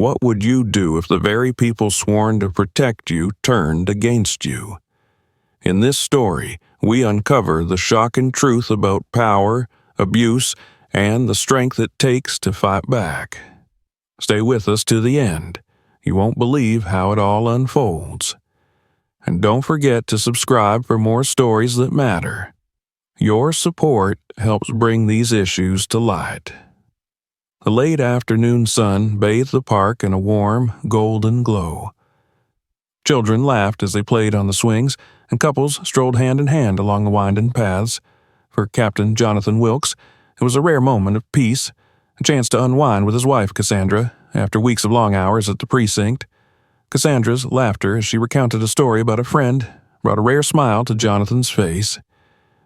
What would you do if the very people sworn to protect you turned against you? In this story, we uncover the shocking truth about power, abuse, and the strength it takes to fight back. Stay with us to the end. You won't believe how it all unfolds. And don't forget to subscribe for more stories that matter. Your support helps bring these issues to light. The late afternoon sun bathed the park in a warm, golden glow. Children laughed as they played on the swings, and couples strolled hand in hand along the winding paths. For Captain Jonathan Wilkes, it was a rare moment of peace, a chance to unwind with his wife, Cassandra, after weeks of long hours at the precinct. Cassandra's laughter as she recounted a story about a friend brought a rare smile to Jonathan's face.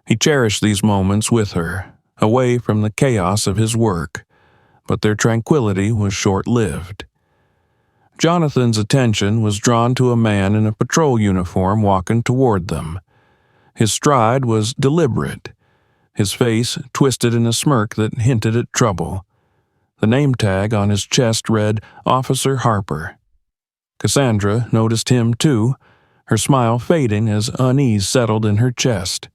He cherished these moments with her, away from the chaos of his work, but their tranquility was short-lived. Jonathan's attention was drawn to a man in a patrol uniform walking toward them. His stride was deliberate, his face twisted in a smirk that hinted at trouble. The name tag on his chest read Officer Harper. Cassandra noticed him too, her smile fading as unease settled in her chest.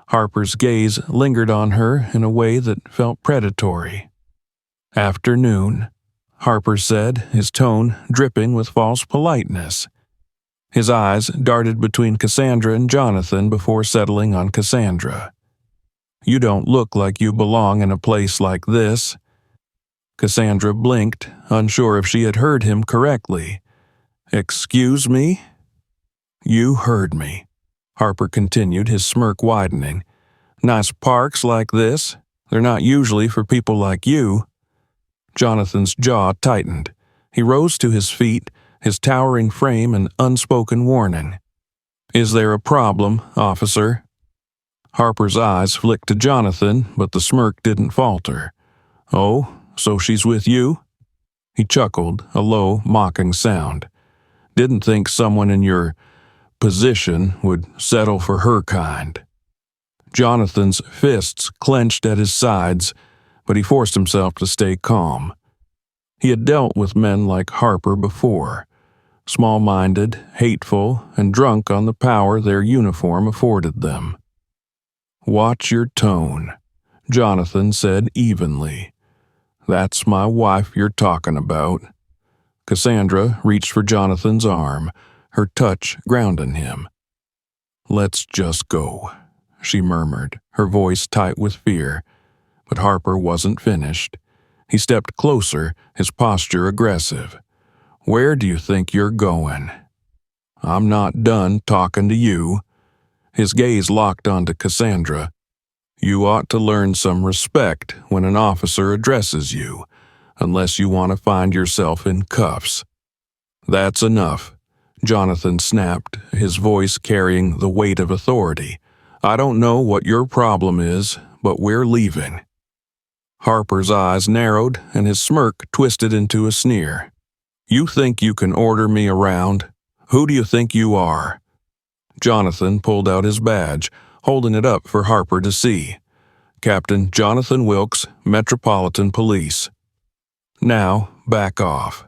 Harper's gaze lingered on her in a way that felt predatory. "Afternoon," Harper said, his tone dripping with false politeness. His eyes darted between Cassandra and Jonathan before settling on Cassandra. "You don't look like you belong in a place like this." Cassandra blinked, unsure if she had heard him correctly. "Excuse me?" "You heard me," Harper continued, his smirk widening. "Nice parks like this. They're not usually for people like you." Jonathan's jaw tightened. He rose to his feet, his towering frame an unspoken warning. "Is there a problem, officer?" Harper's eyes flicked to Jonathan, but the smirk didn't falter. "Oh, so she's with you?" He chuckled, a low, mocking sound. "Didn't think someone in your position would settle for her kind." Jonathan's fists clenched at his sides, but he forced himself to stay calm. He had dealt with men like Harper before, small-minded, hateful, and drunk on the power their uniform afforded them. "Watch your tone," Jonathan said evenly. "That's my wife you're talking about." Cassandra reached for Jonathan's arm, her touch grounding him. "Let's just go," she murmured, her voice tight with fear. But Harper wasn't finished. He stepped closer, his posture aggressive. "Where do you think you're going?" "I'm not done talking to you." His gaze locked onto Cassandra. "You ought to learn some respect when an officer addresses you, unless you want to find yourself in cuffs." "That's enough," Jonathan snapped, his voice carrying the weight of authority. "I don't know what your problem is, but we're leaving." Harper's eyes narrowed and his smirk twisted into a sneer. "You think you can order me around? Who do you think you are?" Jonathan pulled out his badge, holding it up for Harper to see. "Captain Jonathan Wilkes, Metropolitan Police." "Now, back off."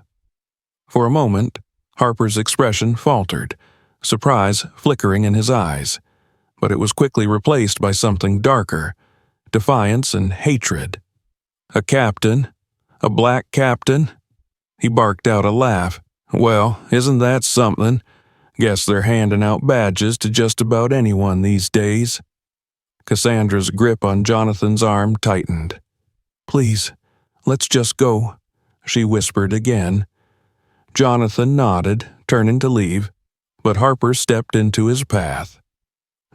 For a moment, Harper's expression faltered, surprise flickering in his eyes, but it was quickly replaced by something darker, defiance and hatred. "A captain? A black captain?" He barked out a laugh. "Well, isn't that something? Guess they're handing out badges to just about anyone these days." Cassandra's grip on Jonathan's arm tightened. "Please, let's just go," she whispered again. Jonathan nodded, turning to leave, but Harper stepped into his path.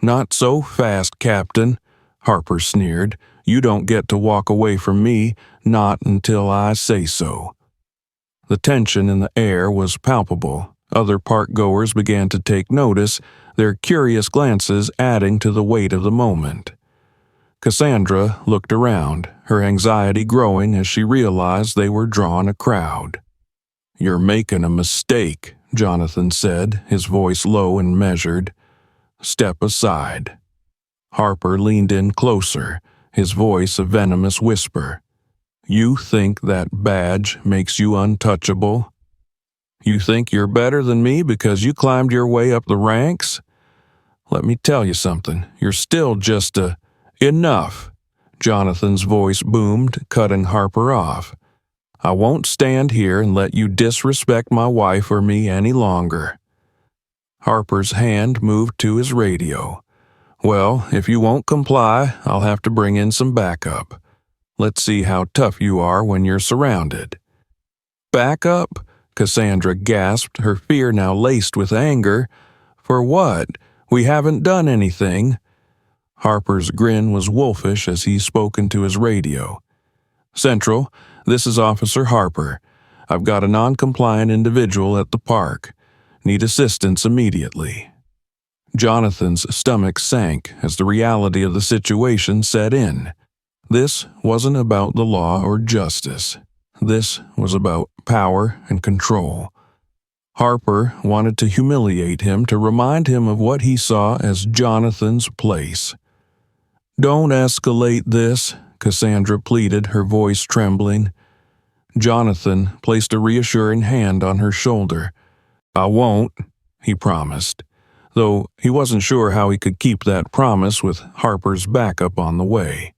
"Not so fast, Captain," Harper sneered. "You don't get to walk away from me, not until I say so." The tension in the air was palpable. Other park-goers began to take notice, their curious glances adding to the weight of the moment. Cassandra looked around, her anxiety growing as she realized they were drawing a crowd. "You're making a mistake," Jonathan said, his voice low and measured. "Step aside." Harper leaned in closer, his voice a venomous whisper. You think that badge makes you untouchable? You think you're better than me because you climbed your way up the ranks? Let me tell you something. You're still just a... Enough! Jonathan's voice boomed, cutting Harper off. I won't stand here and let you disrespect my wife or me any longer. Harper's hand moved to his radio. Well, if you won't comply, I'll have to bring in some backup. Let's see how tough you are when you're surrounded. Backup? Cassandra gasped, her fear now laced with anger. For what? We haven't done anything. Harper's grin was wolfish as he spoke into his radio. Central, this is Officer Harper. I've got a non-compliant individual at the park. Need assistance immediately. Jonathan's stomach sank as the reality of the situation set in. This wasn't about the law or justice. This was about power and control. Harper wanted to humiliate him to remind him of what he saw as Jonathan's place. Don't escalate this, Cassandra pleaded, her voice trembling. Jonathan placed a reassuring hand on her shoulder. I won't, he promised, though he wasn't sure how he could keep that promise with Harper's backup on the way.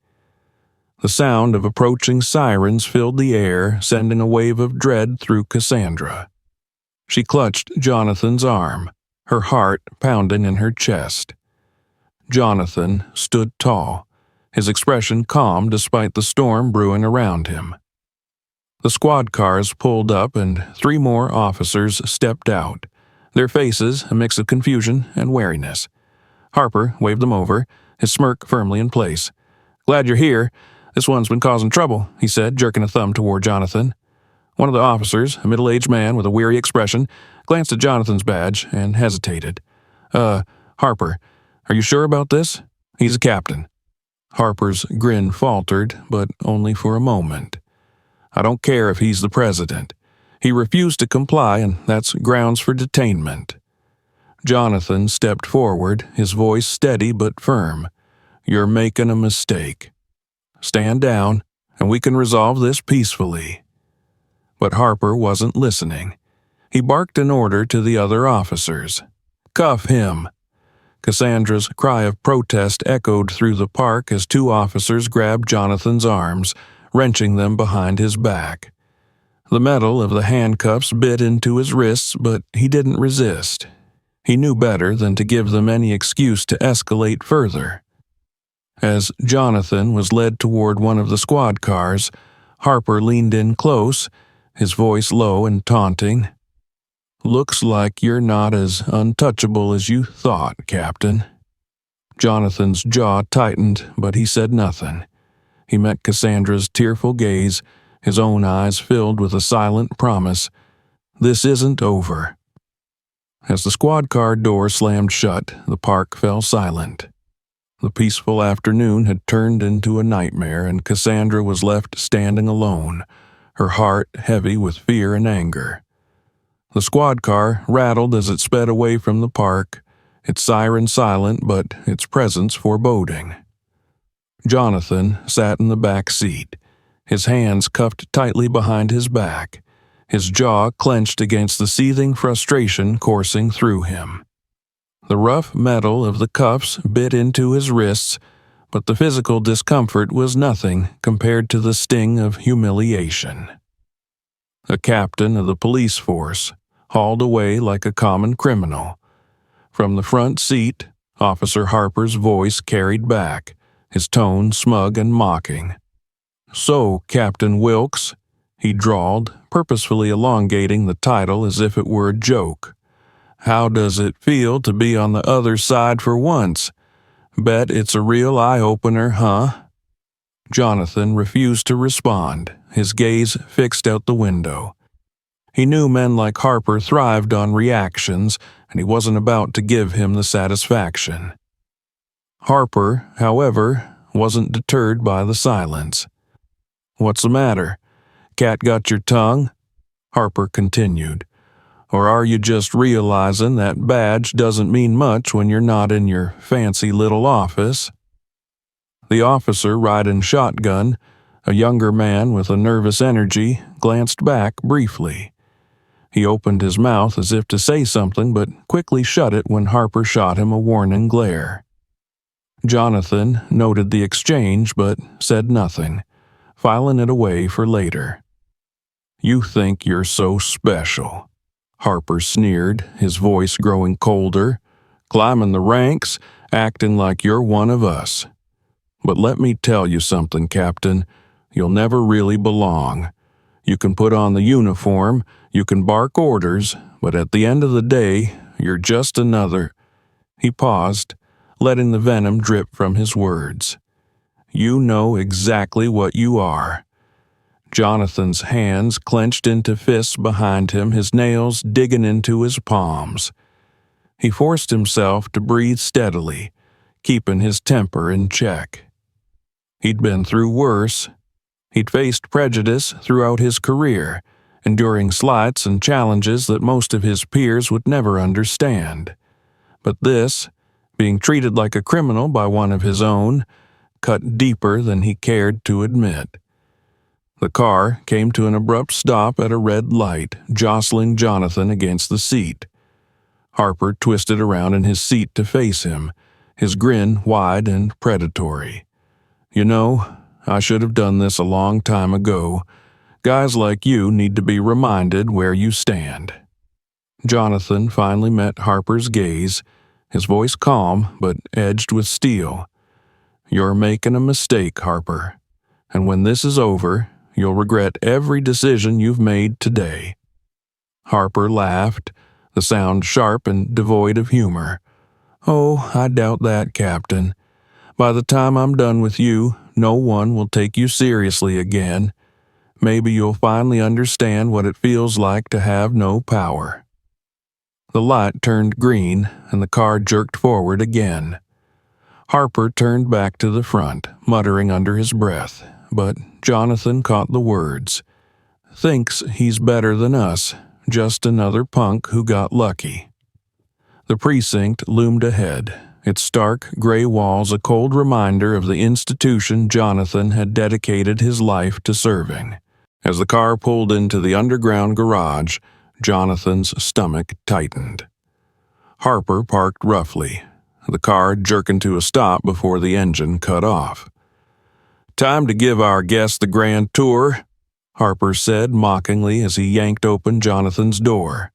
The sound of approaching sirens filled the air, sending a wave of dread through Cassandra. She clutched Jonathan's arm, her heart pounding in her chest. Jonathan stood tall, his expression calm despite the storm brewing around him. The squad cars pulled up and 3 more officers stepped out, their faces a mix of confusion and wariness. Harper waved them over, his smirk firmly in place. Glad you're here. This one's been causing trouble, he said, jerking a thumb toward Jonathan. One of the officers, a middle-aged man with a weary expression, glanced at Jonathan's badge and hesitated. Harper, are you sure about this? He's a captain. Harper's grin faltered, but only for a moment. I don't care if he's the president. He refused to comply, and that's grounds for detainment. Jonathan stepped forward, his voice steady but firm. You're making a mistake. Stand down, and we can resolve this peacefully. But Harper wasn't listening. He barked an order to the other officers. Cuff him. Cassandra's cry of protest echoed through the park as 2 officers grabbed Jonathan's arms, wrenching them behind his back. The metal of the handcuffs bit into his wrists, but he didn't resist. He knew better than to give them any excuse to escalate further. As Jonathan was led toward one of the squad cars, Harper leaned in close, his voice low and taunting. Looks like you're not as untouchable as you thought, Captain. Jonathan's jaw tightened, but he said nothing. He met Cassandra's tearful gaze, his own eyes filled with a silent promise. This isn't over. As the squad car door slammed shut, the park fell silent. The peaceful afternoon had turned into a nightmare, and Cassandra was left standing alone, her heart heavy with fear and anger. The squad car rattled as it sped away from the park, its siren silent but its presence foreboding. Jonathan sat in the back seat, his hands cuffed tightly behind his back, his jaw clenched against the seething frustration coursing through him. The rough metal of the cuffs bit into his wrists, but the physical discomfort was nothing compared to the sting of humiliation. A captain of the police force, hauled away like a common criminal. From the front seat, Officer Harper's voice carried back, his tone smug and mocking. So, Captain Wilkes, he drawled, purposefully elongating the title as if it were a joke. How does it feel to be on the other side for once? Bet it's a real eye-opener, huh? Jonathan refused to respond, his gaze fixed out the window. He knew men like Harper thrived on reactions, and he wasn't about to give him the satisfaction. Harper, however, wasn't deterred by the silence. What's the matter? Cat got your tongue? Harper continued. Or are you just realizing that badge doesn't mean much when you're not in your fancy little office? The officer riding shotgun, A younger man with a nervous energy glanced back briefly. He opened his mouth as if to say something, but quickly shut it when Harper shot him a warning glare. Jonathan noted the exchange but said nothing, filing it away for later. "You think you're so special," Harper sneered, his voice growing colder, "climbing the ranks, acting like you're one of us. But let me tell you something, Captain. You'll never really belong. You can put on the uniform, you can bark orders, but at the end of the day, you're just another—" He paused, letting the venom drip from his words. "You know exactly what you are." Jonathan's hands clenched into fists behind him, his nails digging into his palms. He forced himself to breathe steadily, keeping his temper in check. He'd been through worse. He'd faced prejudice throughout his career, enduring slights and challenges that most of his peers would never understand. But this, being treated like a criminal by one of his own, cut deeper than he cared to admit. The car came to an abrupt stop at a red light, jostling Jonathan against the seat. Harper twisted around in his seat to face him, his grin wide and predatory. "You know, I should have done this a long time ago. Guys like you need to be reminded where you stand." Jonathan finally met Harper's gaze, his voice calm but edged with steel. "You're making a mistake, Harper, and when this is over, you'll regret every decision you've made today." Harper laughed, the sound sharp and devoid of humor. "Oh, I doubt that, Captain. By the time I'm done with you, no one will take you seriously again. Maybe you'll finally understand what it feels like to have no power." The light turned green, and the car jerked forward again. Harper turned back to the front, muttering under his breath, but Jonathan caught the words. "Thinks he's better than us, just another punk who got lucky." The precinct loomed ahead, its stark gray walls a cold reminder of the institution Jonathan had dedicated his life to serving. As the car pulled into the underground garage, Jonathan's stomach tightened. Harper parked roughly, the car jerking to a stop before the engine cut off. "Time to give our guest the grand tour," Harper said mockingly as he yanked open Jonathan's door.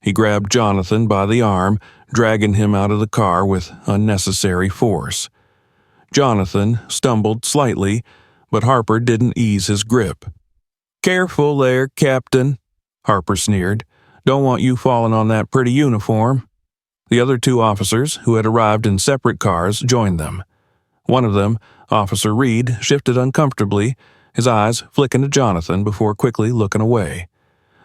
He grabbed Jonathan by the arm, dragging him out of the car with unnecessary force. Jonathan stumbled slightly, but Harper didn't ease his grip. "Careful there, Captain," Harper sneered. "Don't want you falling on that pretty uniform." The other two officers, who had arrived in separate cars, joined them. One of them, Officer Reed, shifted uncomfortably, his eyes flicking to Jonathan before quickly looking away.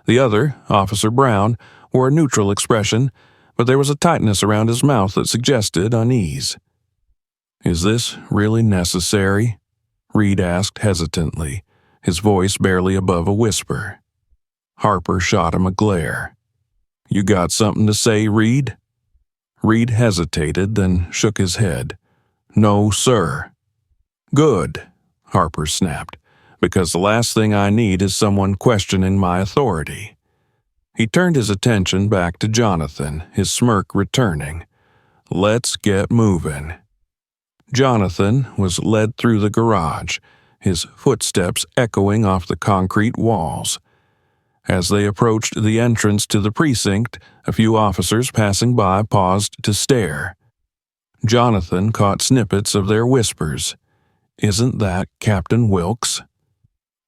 The other, Officer Brown, wore a neutral expression, but there was a tightness around his mouth that suggested unease. "Is this really necessary?" Reed asked hesitantly, his voice barely above a whisper. Harper shot him a glare. "You got something to say, Reed?" Reed hesitated, then shook his head. "No, sir." "Good," Harper snapped, "because the last thing I need is someone questioning my authority." He turned his attention back to Jonathan, his smirk returning. "Let's get moving." Jonathan was led through the garage, his footsteps echoing off the concrete walls. As they approached the entrance to the precinct, a few officers passing by paused to stare. Jonathan caught snippets of their whispers. "Isn't that Captain Wilkes?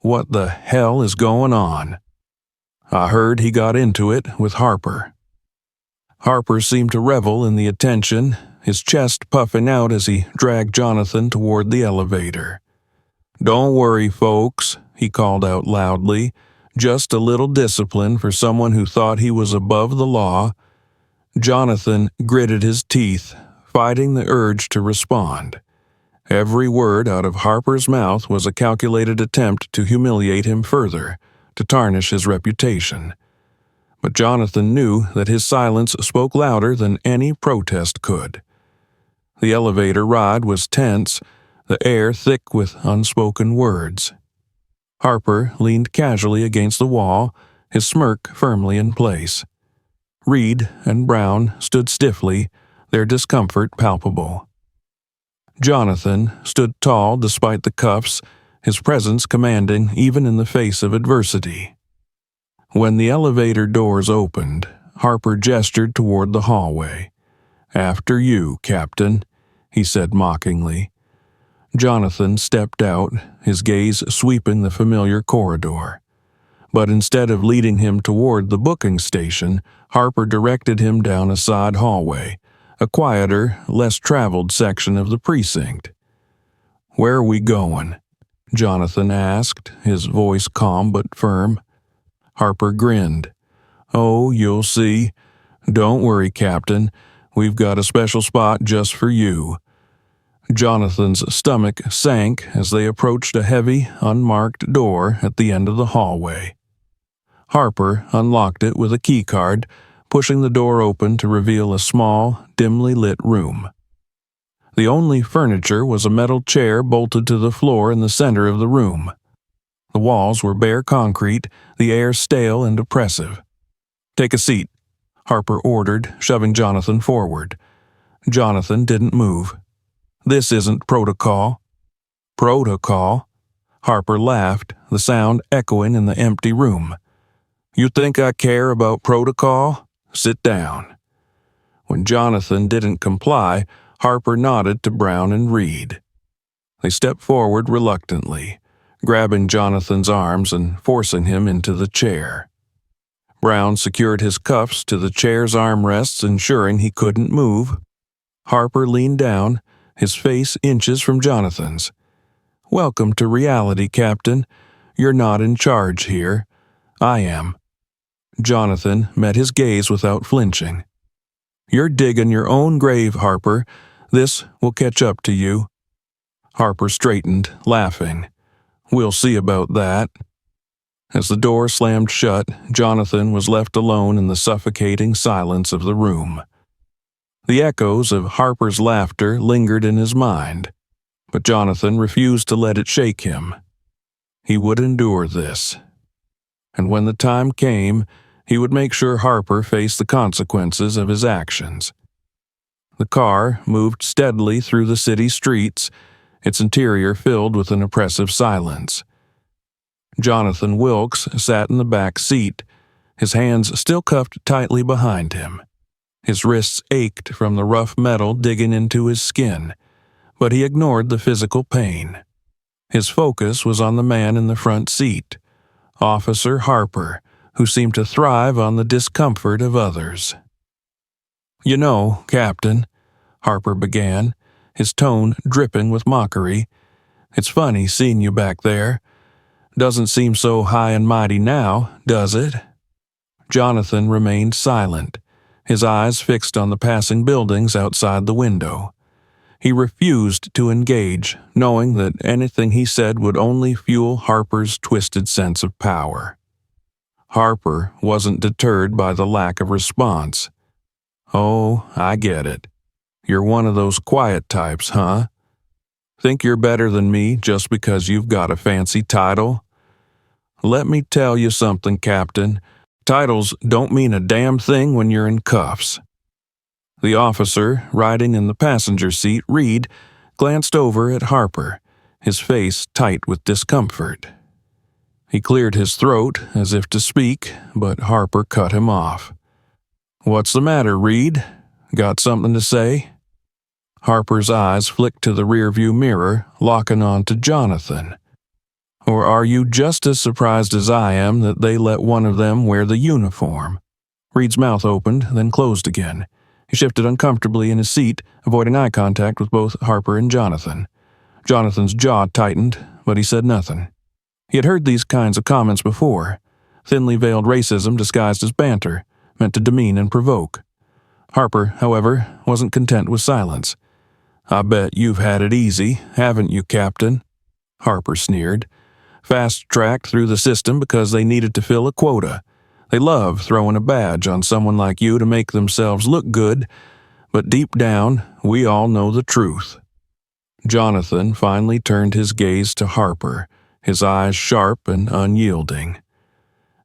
What the hell is going on?" "I heard he got into it with Harper." Harper seemed to revel in the attention, his chest puffing out as he dragged Jonathan toward the elevator. "Don't worry, folks," he called out loudly. "Just a little discipline for someone who thought he was above the law." Jonathan gritted his teeth, fighting the urge to respond. Every word out of Harper's mouth was a calculated attempt to humiliate him further, to tarnish his reputation. But Jonathan knew that his silence spoke louder than any protest could. The elevator ride was tense, the air thick with unspoken words. Harper leaned casually against the wall, his smirk firmly in place. Reed and Brown stood stiffly, their discomfort palpable. Jonathan stood tall despite the cuffs, his presence commanding even in the face of adversity. When the elevator doors opened, Harper gestured toward the hallway. "After you, Captain," he said mockingly. Jonathan stepped out, his gaze sweeping the familiar corridor. But instead of leading him toward the booking station, Harper directed him down a side hallway, a quieter, less traveled section of the precinct. "Where are we going?" Jonathan asked, his voice calm but firm. Harper grinned. "Oh, you'll see. Don't worry, Captain. We've got a special spot just for you." Jonathan's stomach sank as they approached a heavy, unmarked door at the end of the hallway. Harper unlocked it with a keycard, pushing the door open to reveal a small, dimly lit room. The only furniture was a metal chair bolted to the floor in the center of the room. The walls were bare concrete, the air stale and oppressive. "Take a seat," Harper ordered, shoving Jonathan forward. Jonathan didn't move. "This isn't protocol." "Protocol?" Harper laughed, the sound echoing in the empty room. "You think I care about protocol? Sit down." When Jonathan didn't comply, Harper nodded to Brown and Reed. They stepped forward reluctantly, grabbing Jonathan's arms and forcing him into the chair. Brown secured his cuffs to the chair's armrests, ensuring he couldn't move. Harper leaned down, his face inches from Jonathan's. "Welcome to reality, Captain. You're not in charge here. I am." Jonathan met his gaze without flinching. "You're digging your own grave, Harper. This will catch up to you." Harper straightened, laughing. "We'll see about that." As the door slammed shut, Jonathan was left alone in the suffocating silence of the room. The echoes of Harper's laughter lingered in his mind, but Jonathan refused to let it shake him. He would endure this. And when the time came, he would make sure Harper faced the consequences of his actions. The car moved steadily through the city streets, its interior filled with an oppressive silence. Jonathan Wilkes sat in the back seat, his hands still cuffed tightly behind him. His wrists ached from the rough metal digging into his skin, but he ignored the physical pain. His focus was on the man in the front seat, Officer Harper, who seemed to thrive on the discomfort of others. "You know, Captain," Harper began, his tone dripping with mockery, "it's funny seeing you back there. Doesn't seem so high and mighty now, does it?" Jonathan remained silent, his eyes fixed on the passing buildings outside the window. He refused to engage, knowing that anything he said would only fuel Harper's twisted sense of power. Harper wasn't deterred by the lack of response. "Oh, I get it. You're one of those quiet types, huh? Think you're better than me just because you've got a fancy title? Let me tell you something, Captain. Titles don't mean a damn thing when you're in cuffs." The officer, riding in the passenger seat, Reed, glanced over at Harper, his face tight with discomfort. He cleared his throat as if to speak, but Harper cut him off. "What's the matter, Reed? Got something to say?" Harper's eyes flicked to the rearview mirror, locking on to Jonathan. "Or are you just as surprised as I am that they let one of them wear the uniform?" Reed's mouth opened, then closed again. He shifted uncomfortably in his seat, avoiding eye contact with both Harper and Jonathan. Jonathan's jaw tightened, but he said nothing. He had heard these kinds of comments before, thinly veiled racism disguised as banter, meant to demean and provoke. Harper, however, wasn't content with silence. "I bet you've had it easy, haven't you, Captain?" Harper sneered. "Fast-tracked through the system because they needed to fill a quota. They love throwing a badge on someone like you to make themselves look good, but deep down, we all know the truth." Jonathan finally turned his gaze to Harper, his eyes sharp and unyielding.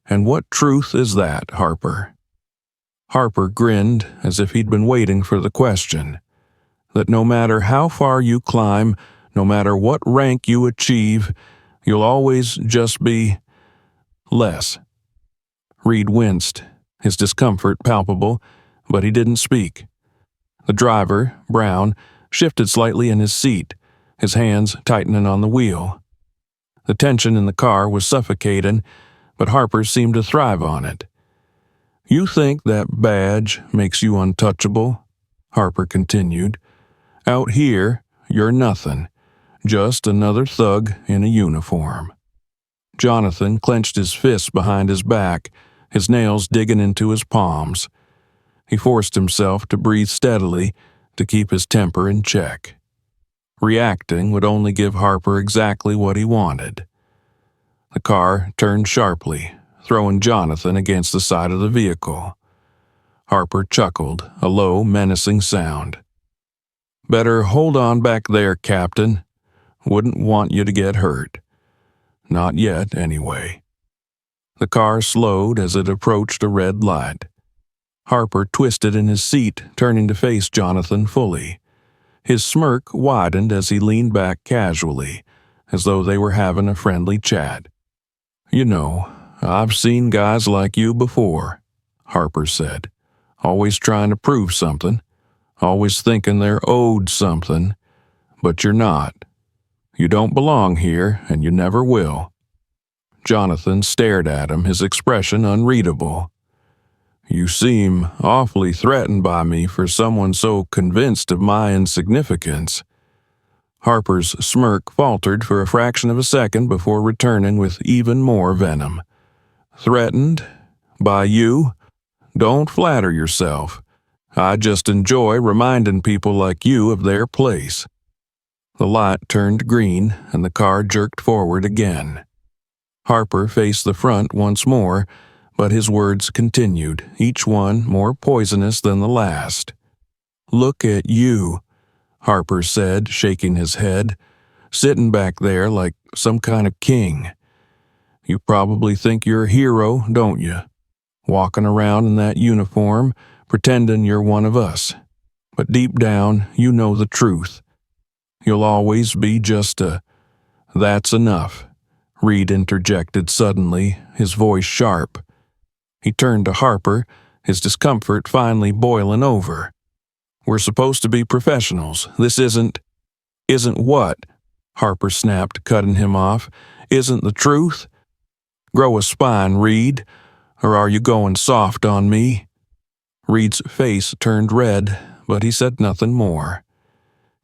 "And what truth is that, Harper?" Harper grinned as if he'd been waiting for the question. "That no matter how far you climb, no matter what rank you achieve, you'll always just be less." Reed winced, his discomfort palpable, but he didn't speak. The driver, Brown, shifted slightly in his seat, his hands tightening on the wheel. The tension in the car was suffocating, but Harper seemed to thrive on it. "You think that badge makes you untouchable?" Harper continued. "Out here, you're nothing, just another thug in a uniform." Jonathan clenched his fists behind his back, his nails digging into his palms. He forced himself to breathe steadily to keep his temper in check. Reacting would only give Harper exactly what he wanted. The car turned sharply, throwing Jonathan against the side of the vehicle. Harper chuckled, a low, menacing sound. "Better hold on back there, Captain. Wouldn't want you to get hurt. Not yet, anyway." The car slowed as it approached a red light. Harper twisted in his seat, turning to face Jonathan fully. His smirk widened as he leaned back casually, as though they were having a friendly chat. "You know, I've seen guys like you before," Harper said. "Always trying to prove something, always thinking they're owed something, but you're not. You don't belong here, and you never will." Jonathan stared at him, his expression unreadable. "You seem awfully threatened by me for someone so convinced of my insignificance." Harper's smirk faltered for a fraction of a second before returning with even more venom. "Threatened? By you? Don't flatter yourself. I just enjoy reminding people like you of their place." The light turned green, and the car jerked forward again. Harper faced the front once more, but his words continued, each one more poisonous than the last. "Look at you," Harper said, shaking his head, "sitting back there like some kind of king. You probably think you're a hero, don't you? Walking around in that uniform, pretending you're one of us. But deep down, you know the truth. You'll always be just a—" "That's enough," Reed interjected suddenly, his voice sharp. He turned to Harper, his discomfort finally boiling over. "We're supposed to be professionals. This isn't—" "Isn't what?" Harper snapped, cutting him off. "Isn't the truth? Grow a spine, Reed, or are you going soft on me?" Reed's face turned red, but he said nothing more.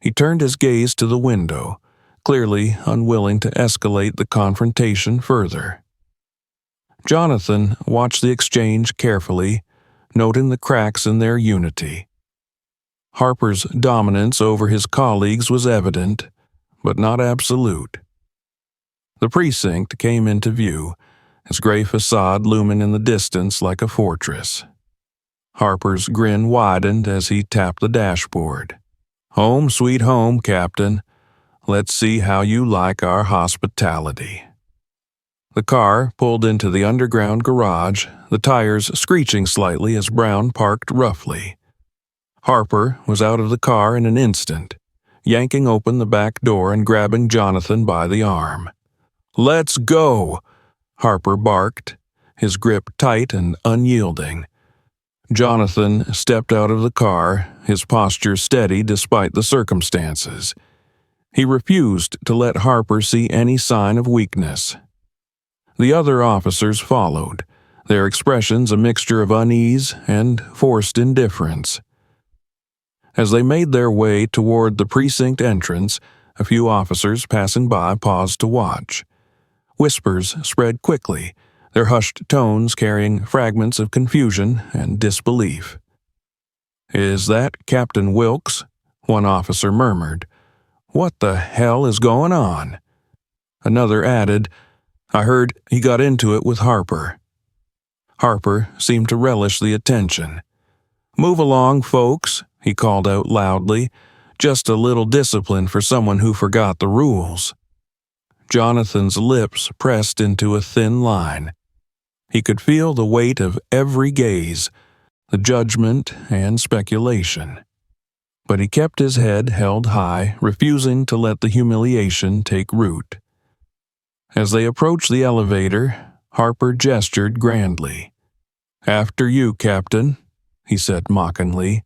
He turned his gaze to the window, clearly unwilling to escalate the confrontation further. Jonathan watched the exchange carefully, noting the cracks in their unity. Harper's dominance over his colleagues was evident, but not absolute. The precinct came into view, its gray facade looming in the distance like a fortress. Harper's grin widened as he tapped the dashboard. "Home sweet home, Captain. Let's see how you like our hospitality." The car pulled into the underground garage, the tires screeching slightly as Brown parked roughly. Harper was out of the car in an instant, yanking open the back door and grabbing Jonathan by the arm. "Let's go!" Harper barked, his grip tight and unyielding. Jonathan stepped out of the car, his posture steady despite the circumstances. He refused to let Harper see any sign of weakness. The other officers followed, their expressions a mixture of unease and forced indifference. As they made their way toward the precinct entrance, a few officers passing by paused to watch. Whispers spread quickly, their hushed tones carrying fragments of confusion and disbelief. "Is that Captain Wilkes?" one officer murmured. "What the hell is going on?" Another added, "I heard he got into it with Harper." Harper seemed to relish the attention. "Move along, folks," he called out loudly. "Just a little discipline for someone who forgot the rules." Jonathan's lips pressed into a thin line. He could feel the weight of every gaze, the judgment and speculation. But he kept his head held high, refusing to let the humiliation take root. As they approached the elevator, Harper gestured grandly. "After you, Captain," he said mockingly.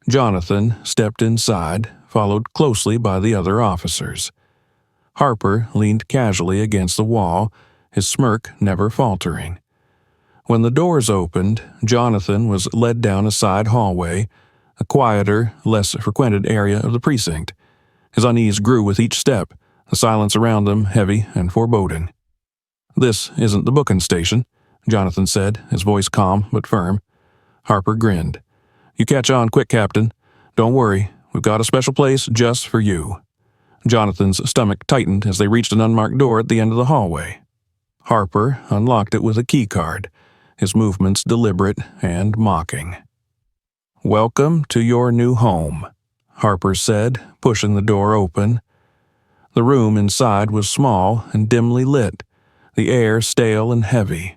Jonathan stepped inside, followed closely by the other officers. Harper leaned casually against the wall, his smirk never faltering. When the doors opened, Jonathan was led down a side hallway, a quieter, less frequented area of the precinct. His unease grew with each step, the silence around them heavy and foreboding. "This isn't the booking station," Jonathan said, his voice calm but firm. Harper grinned. "You catch on quick, Captain. Don't worry, we've got a special place just for you." Jonathan's stomach tightened as they reached an unmarked door at the end of the hallway. Harper unlocked it with a key card, his movements deliberate and mocking. "Welcome to your new home," Harper said, pushing the door open. The room inside was small and dimly lit, the air stale and heavy.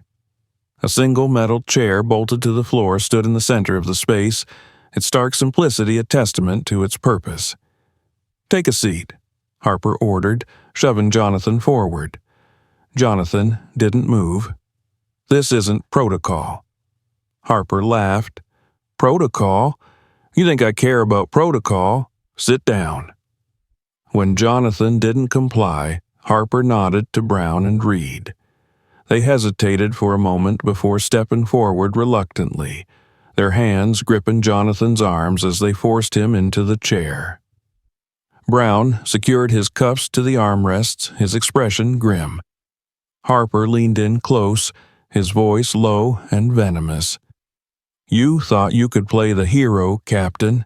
A single metal chair bolted to the floor stood in the center of the space, its stark simplicity a testament to its purpose. "Take a seat," Harper ordered, shoving Jonathan forward. Jonathan didn't move. "This isn't protocol." Harper laughed. "Protocol? You think I care about protocol? Sit down." When Jonathan didn't comply, Harper nodded to Brown and Reed. They hesitated for a moment before stepping forward reluctantly, their hands gripping Jonathan's arms as they forced him into the chair. Brown secured his cuffs to the armrests, his expression grim. Harper leaned in close, his voice low and venomous. "You thought you could play the hero, Captain,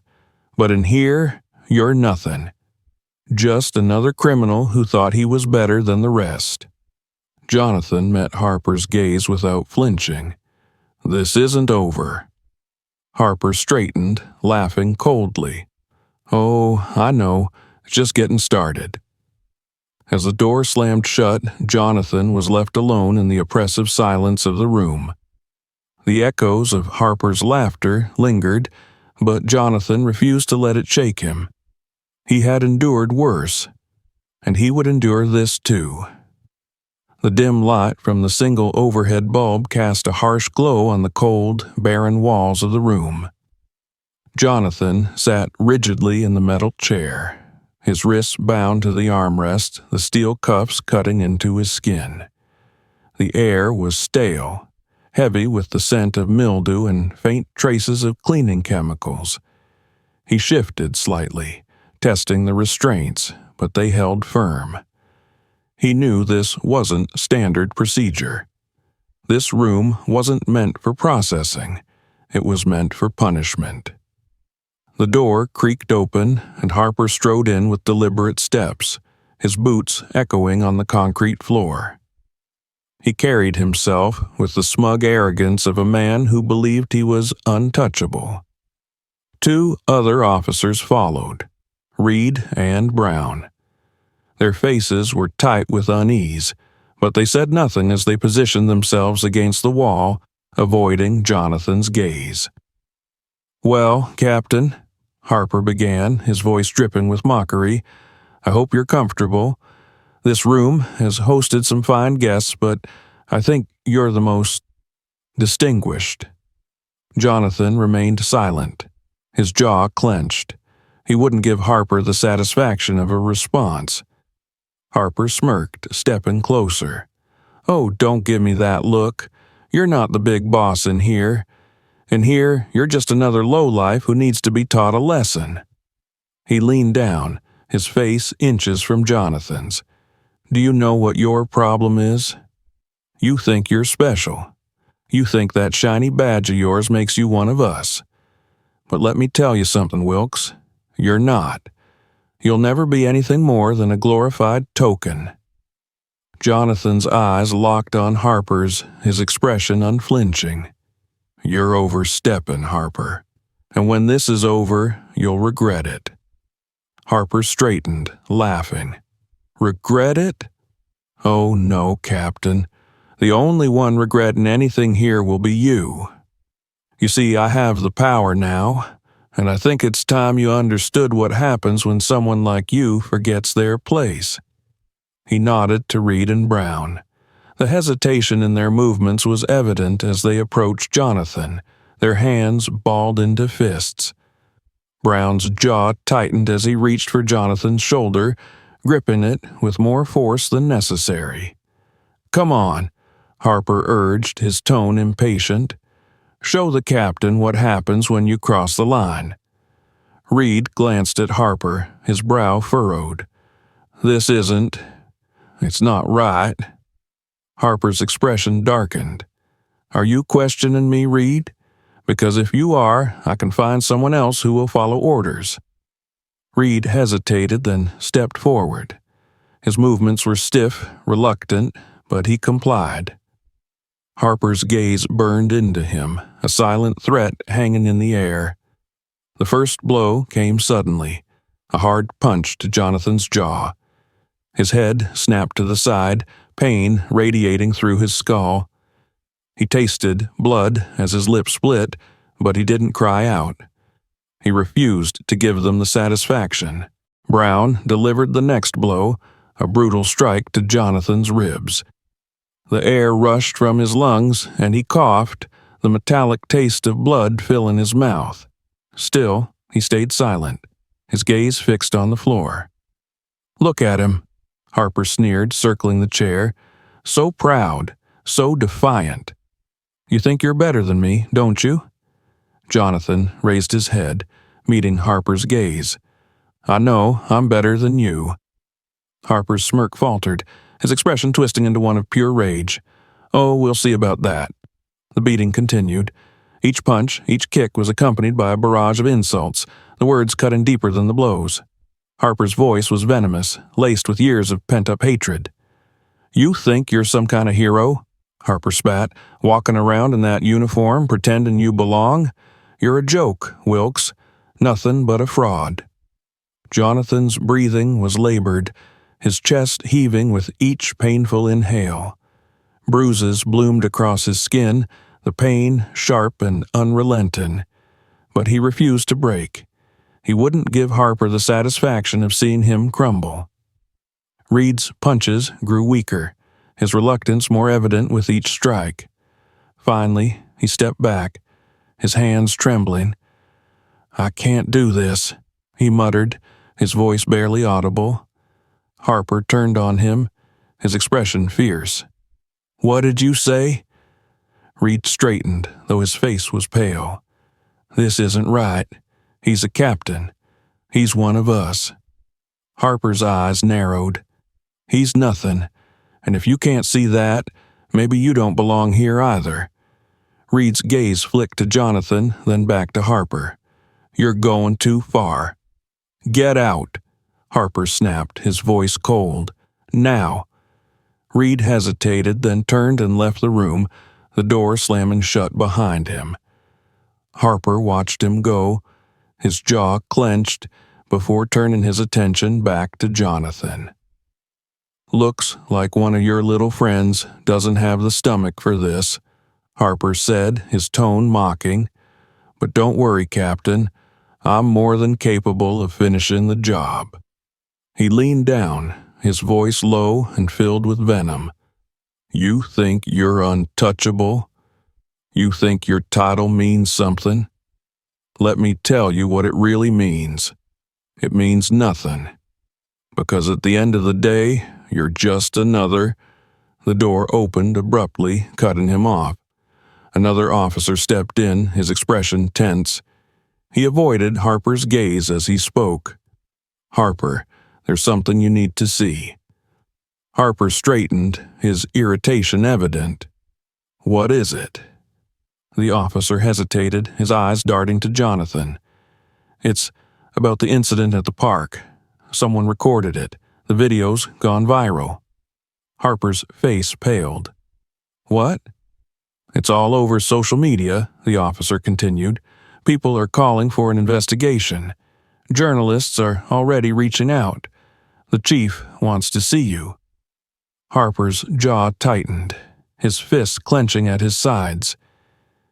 but in here, you're nothing. Just another criminal who thought he was better than the rest." Jonathan met Harper's gaze without flinching. "This isn't over." Harper straightened, laughing coldly. "Oh, I know, it's just getting started." As the door slammed shut, Jonathan was left alone in the oppressive silence of the room. The echoes of Harper's laughter lingered, but Jonathan refused to let it shake him. He had endured worse, and he would endure this too. The dim light from the single overhead bulb cast a harsh glow on the cold, barren walls of the room. Jonathan sat rigidly in the metal chair, his wrists bound to the armrest, the steel cuffs cutting into his skin. The air was stale, heavy with the scent of mildew and faint traces of cleaning chemicals. He shifted slightly, testing the restraints, but they held firm. He knew this wasn't standard procedure. This room wasn't meant for processing. It was meant for punishment. The door creaked open, and Harper strode in with deliberate steps, his boots echoing on the concrete floor. He carried himself with the smug arrogance of a man who believed he was untouchable. 2 other officers followed, Reed and Brown. Their faces were tight with unease, but they said nothing as they positioned themselves against the wall, avoiding Jonathan's gaze. "Well, Captain," Harper began, his voice dripping with mockery, "I hope you're comfortable. This room has hosted some fine guests, but I think you're the most distinguished." Jonathan remained silent, his jaw clenched. He wouldn't give Harper the satisfaction of a response. Harper smirked, stepping closer. "Oh, don't give me that look. You're not the big boss in here. In here, you're just another lowlife who needs to be taught a lesson." He leaned down, his face inches from Jonathan's. "Do you know what your problem is? You think you're special. You think that shiny badge of yours makes you one of us. But let me tell you something, Wilkes. You're not. You'll never be anything more than a glorified token." Jonathan's eyes locked on Harper's, his expression unflinching. "You're overstepping, Harper. And when this is over, you'll regret it." Harper straightened, laughing. "Regret it? Oh no, Captain. The only one regretting anything here will be you. You see, I have the power now, and I think it's time you understood what happens when someone like you forgets their place." He nodded to Reed and Brown. The hesitation in their movements was evident as they approached Jonathan, their hands balled into fists. Brown's jaw tightened as he reached for Jonathan's shoulder, gripping it with more force than necessary. "Come on," Harper urged, his tone impatient. "Show the captain what happens when you cross the line." Reed glanced at Harper, his brow furrowed. It's not right." Harper's expression darkened. "Are you questioning me, Reed? Because if you are, I can find someone else who will follow orders." Reed hesitated, then stepped forward. His movements were stiff, reluctant, but he complied. Harper's gaze burned into him, a silent threat hanging in the air. The first blow came suddenly, a hard punch to Jonathan's jaw. His head snapped to the side, pain radiating through his skull. He tasted blood as his lips split, but he didn't cry out. He refused to give them the satisfaction. Brown delivered the next blow, a brutal strike to Jonathan's ribs. The air rushed from his lungs, and he coughed, the metallic taste of blood filling his mouth. Still, he stayed silent, his gaze fixed on the floor. "Look at him," Harper sneered, circling the chair. "So proud, so defiant. You think you're better than me, don't you?" Jonathan raised his head, meeting Harper's gaze. "I know I'm better than you." Harper's smirk faltered, his expression twisting into one of pure rage. "Oh, we'll see about that." The beating continued. Each punch, each kick was accompanied by a barrage of insults, the words cutting deeper than the blows. Harper's voice was venomous, laced with years of pent-up hatred. "You think you're some kind of hero?" Harper spat, "walking around in that uniform, pretending you belong? You're a joke, Wilkes. Nothing but a fraud." Jonathan's breathing was labored, his chest heaving with each painful inhale. Bruises bloomed across his skin, the pain sharp and unrelenting. But he refused to break. He wouldn't give Harper the satisfaction of seeing him crumble. Reed's punches grew weaker, his reluctance more evident with each strike. Finally, he stepped back, his hands trembling. "I can't do this," he muttered, his voice barely audible. Harper turned on him, his expression fierce. "What did you say?" Reed straightened, though his face was pale. "This isn't right. He's a captain. He's one of us." Harper's eyes narrowed. "He's nothing, and if you can't see that, maybe you don't belong here either." Reed's gaze flicked to Jonathan, then back to Harper. "You're going too far." "Get out," Harper snapped, his voice cold. "Now." Reed hesitated, then turned and left the room, the door slamming shut behind him. Harper watched him go, his jaw clenched, before turning his attention back to Jonathan. "Looks like one of your little friends doesn't have the stomach for this," Harper said, his tone mocking. "But don't worry, Captain. I'm more than capable of finishing the job." He leaned down, his voice low and filled with venom. "You think you're untouchable? You think your title means something? Let me tell you what it really means. It means nothing. Because at the end of the day, you're just another—" The door opened abruptly, cutting him off. Another officer stepped in, his expression tense. He avoided Harper's gaze as he spoke. "Harper, there's something you need to see." Harper straightened, his irritation evident. "What is it?" The officer hesitated, his eyes darting to Jonathan. "It's about the incident at the park. Someone recorded it. The video's gone viral." Harper's face paled. "What?" "It's all over social media," the officer continued. "People are calling for an investigation. Journalists are already reaching out. The chief wants to see you." Harper's jaw tightened, his fists clenching at his sides.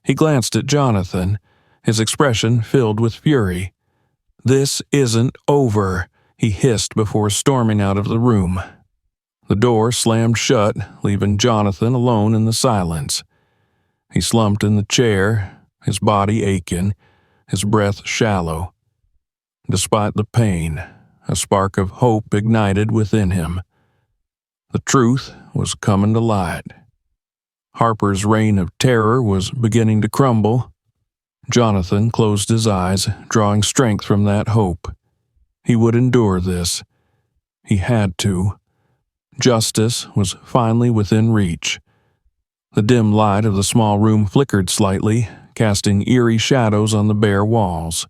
He glanced at Jonathan, his expression filled with fury. "This isn't over," he hissed before storming out of the room. The door slammed shut, leaving Jonathan alone in the silence. He slumped in the chair, his body aching, his breath shallow. Despite the pain, a spark of hope ignited within him. The truth was coming to light. Harper's reign of terror was beginning to crumble. Jonathan closed his eyes, drawing strength from that hope. He would endure this. He had to. Justice was finally within reach. The dim light of the small room flickered slightly, casting eerie shadows on the bare walls.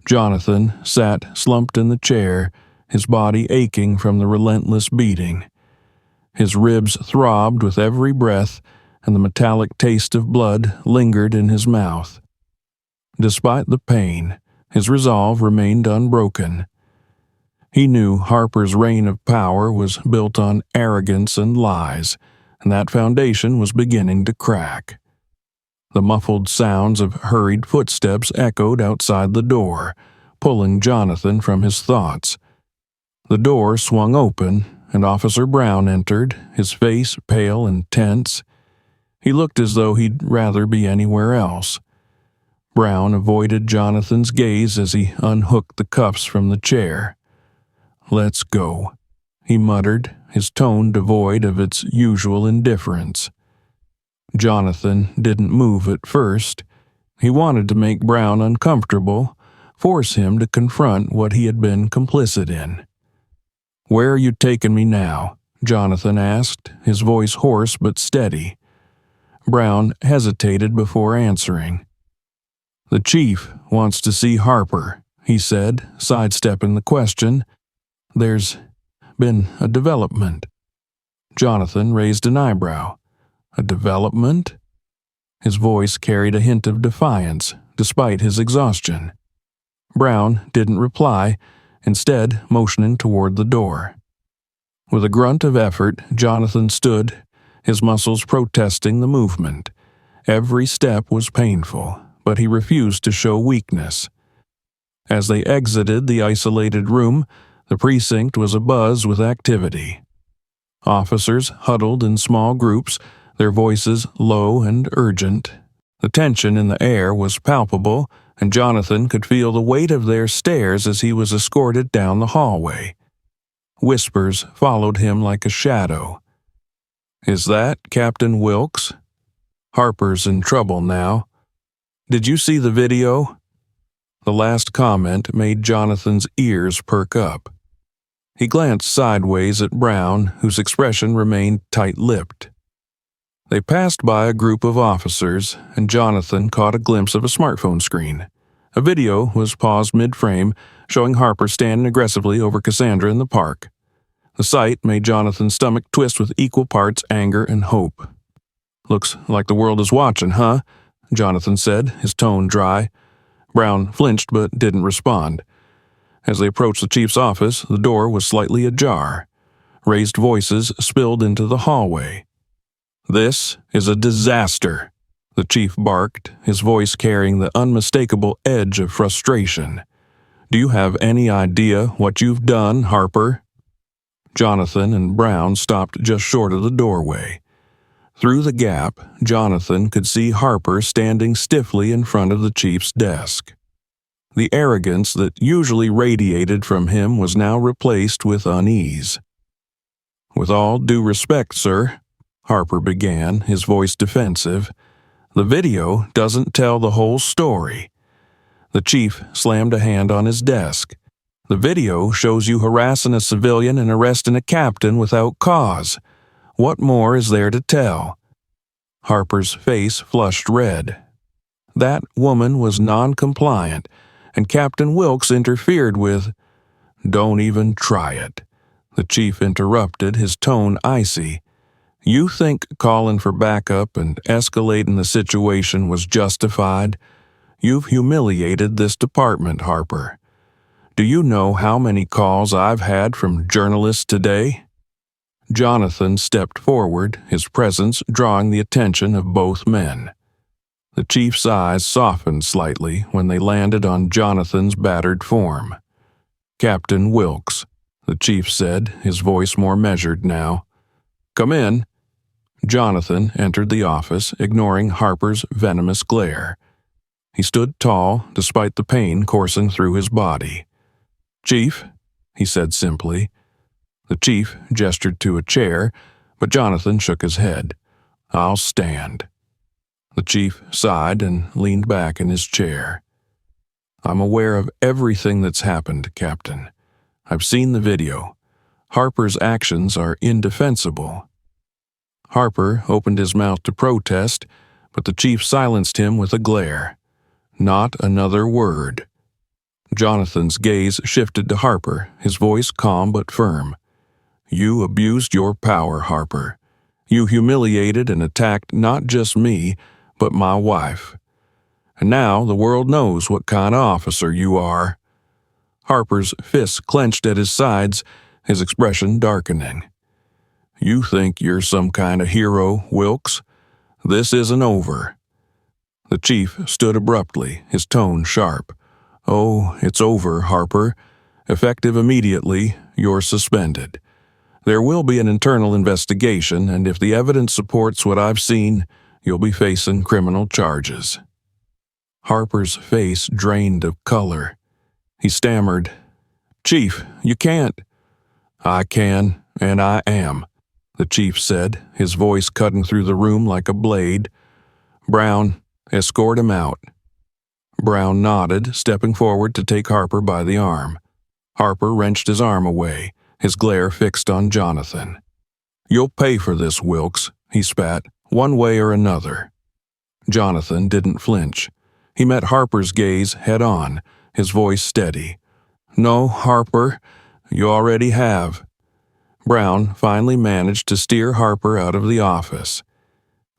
Jonathan sat slumped in the chair, his body aching from the relentless beating. His ribs throbbed with every breath, and the metallic taste of blood lingered in his mouth. Despite the pain, his resolve remained unbroken. He knew Harper's reign of power was built on arrogance and lies, and that foundation was beginning to crack. The muffled sounds of hurried footsteps echoed outside the door, pulling Jonathan from his thoughts. The door swung open, and Officer Brown entered, his face pale and tense. He looked as though he'd rather be anywhere else. Brown avoided Jonathan's gaze as he unhooked the cuffs from the chair. "Let's go," he muttered, his tone devoid of its usual indifference. Jonathan didn't move at first. He wanted to make Brown uncomfortable, force him to confront what he had been complicit in. "Where are you taking me now?" Jonathan asked, his voice hoarse but steady. Brown hesitated before answering. "The chief wants to see Harper," he said, sidestepping the question. "There's been a development." Jonathan raised an eyebrow. "A development?" His voice carried a hint of defiance, despite his exhaustion. Brown didn't reply, instead motioning toward the door. With a grunt of effort, Jonathan stood, his muscles protesting the movement. Every step was painful, but he refused to show weakness. As they exited the isolated room, the precinct was abuzz with activity. Officers huddled in small groups, their voices low and urgent. The tension in the air was palpable, and Jonathan could feel the weight of their stares as he was escorted down the hallway. Whispers followed him like a shadow. "Is that Captain Wilkes? Harper's in trouble now. Did you see the video?" The last comment made Jonathan's ears perk up. He glanced sideways at Brown, whose expression remained tight-lipped. They passed by a group of officers, and Jonathan caught a glimpse of a smartphone screen. A video was paused mid-frame, showing Harper standing aggressively over Cassandra in the park. The sight made Jonathan's stomach twist with equal parts anger and hope. "Looks like the world is watching, huh?" Jonathan said, his tone dry. Brown flinched but didn't respond. As they approached the chief's office, the door was slightly ajar. Raised voices spilled into the hallway. "This is a disaster," the chief barked, his voice carrying the unmistakable edge of frustration. "Do you have any idea what you've done, Harper?" Jonathan and Brown stopped just short of the doorway. Through the gap, Jonathan could see Harper standing stiffly in front of the chief's desk. The arrogance that usually radiated from him was now replaced with unease. "With all due respect, sir," Harper began, his voice defensive, "the video doesn't tell the whole story." The chief slammed a hand on his desk. "The video shows you harassing a civilian and arresting a captain without cause. What more is there to tell?" Harper's face flushed red. That woman was non-compliant, and Captain Wilkes interfered with— "Don't even try it," the chief interrupted, his tone icy. "You think calling for backup and escalating the situation was justified? You've humiliated this department, Harper. Do you know how many calls I've had from journalists today?" Jonathan stepped forward, his presence drawing the attention of both men. The chief's eyes softened slightly when they landed on Jonathan's battered form. "Captain Wilkes," the chief said, his voice more measured now. "Come in." Jonathan entered the office, ignoring Harper's venomous glare. He stood tall, despite the pain coursing through his body. "Chief," he said simply. The chief gestured to a chair, but Jonathan shook his head. "I'll stand." The chief sighed and leaned back in his chair. "I'm aware of everything that's happened, Captain. I've seen the video. Harper's actions are indefensible." Harper opened his mouth to protest, but the chief silenced him with a glare. Not another word. Jonathan's gaze shifted to Harper, his voice calm but firm. "You abused your power, Harper. You humiliated and attacked not just me, but my wife. And now the world knows what kind of officer you are." Harper's fists clenched at his sides, his expression darkening. "You think you're some kind of hero, Wilkes? This isn't over." The chief stood abruptly, his tone sharp. "Oh, it's over, Harper. Effective immediately, you're suspended. There will be an internal investigation, and if the evidence supports what I've seen, you'll be facing criminal charges." Harper's face drained of color. He stammered, "Chief, you can't." "I can, and I am," the chief said, his voice cutting through the room like a blade. "Brown, escort him out." Brown nodded, stepping forward to take Harper by the arm. Harper wrenched his arm away, his glare fixed on Jonathan. "You'll pay for this, Wilkes," he spat, "one way or another." Jonathan didn't flinch. He met Harper's gaze head-on, his voice steady. "No, Harper, you already have." Brown finally managed to steer Harper out of the office.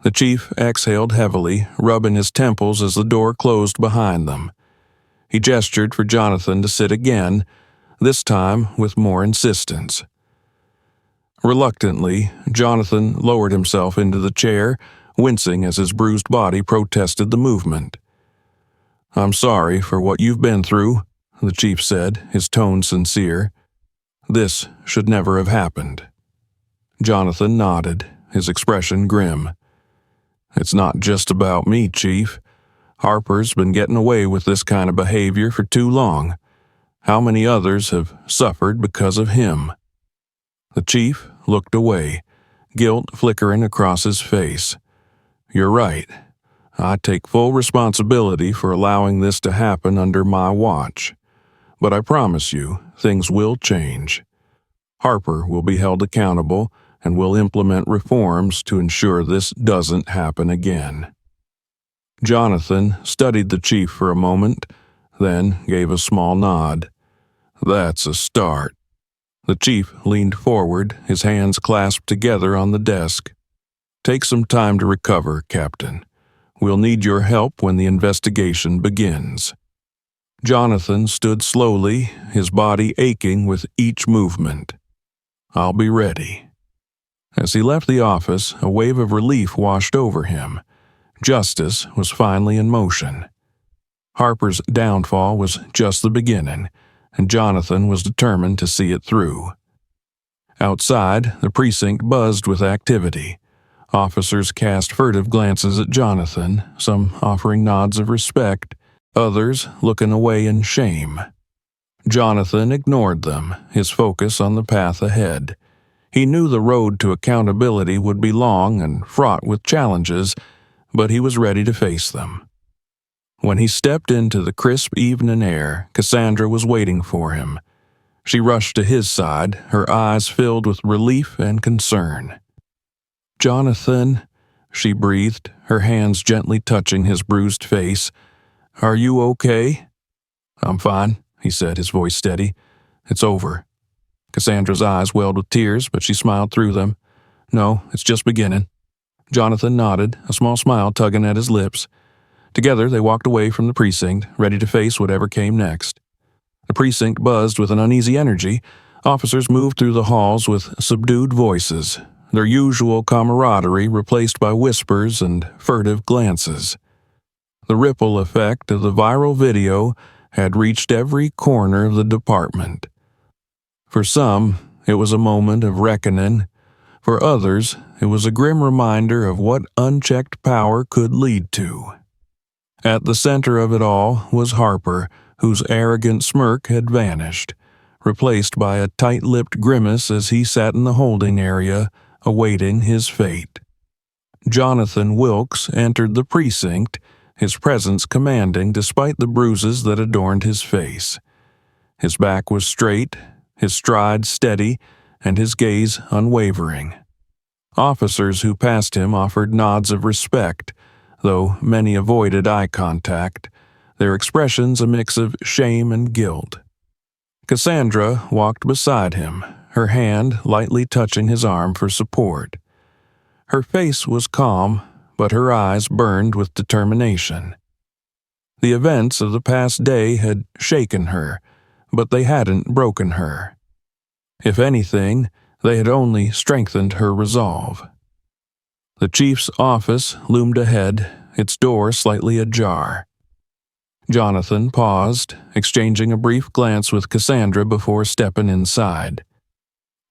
The chief exhaled heavily, rubbing his temples as the door closed behind them. He gestured for Jonathan to sit again, this time with more insistence. Reluctantly, Jonathan lowered himself into the chair, wincing as his bruised body protested the movement. "I'm sorry for what you've been through," the chief said, his tone sincere. "This should never have happened." Jonathan nodded, his expression grim. "It's not just about me, Chief. Harper's been getting away with this kind of behavior for too long. How many others have suffered because of him?" The chief looked away, guilt flickering across his face. "You're right. I take full responsibility for allowing this to happen under my watch. But I promise you, things will change. Harper will be held accountable, and will implement reforms to ensure this doesn't happen again." Jonathan studied the chief for a moment, then gave a small nod. "That's a start." The chief leaned forward, his hands clasped together on the desk. "Take some time to recover, Captain. We'll need your help when the investigation begins." Jonathan stood slowly, his body aching with each movement. "I'll be ready." As he left the office, a wave of relief washed over him. Justice was finally in motion. Harper's downfall was just the beginning, and Jonathan was determined to see it through. Outside, the precinct buzzed with activity. Officers cast furtive glances at Jonathan, some offering nods of respect, others looking away in shame. Jonathan ignored them, his focus on the path ahead. He knew the road to accountability would be long and fraught with challenges, but he was ready to face them. When he stepped into the crisp evening air, Cassandra was waiting for him. She rushed to his side, her eyes filled with relief and concern. "Jonathan," she breathed, her hands gently touching his bruised face. "Are you okay?" "I'm fine," he said, his voice steady. "It's over." Cassandra's eyes welled with tears, but she smiled through them. "No, it's just beginning." Jonathan nodded, a small smile tugging at his lips. Together they walked away from the precinct, ready to face whatever came next. The precinct buzzed with an uneasy energy. Officers moved through the halls with subdued voices, their usual camaraderie replaced by whispers and furtive glances. The ripple effect of the viral video had reached every corner of the department. For some, it was a moment of reckoning. For others, it was a grim reminder of what unchecked power could lead to. At the center of it all was Harper, whose arrogant smirk had vanished, replaced by a tight-lipped grimace as he sat in the holding area, awaiting his fate. Jonathan Wilkes entered the precinct, his presence commanding despite the bruises that adorned his face. His back was straight, his stride steady, and his gaze unwavering. Officers who passed him offered nods of respect, though many avoided eye contact, their expressions a mix of shame and guilt. Cassandra walked beside him, her hand lightly touching his arm for support. Her face was calm, but her eyes burned with determination. The events of the past day had shaken her, but they hadn't broken her. If anything, they had only strengthened her resolve. The chief's office loomed ahead, its door slightly ajar. Jonathan paused, exchanging a brief glance with Cassandra before stepping inside.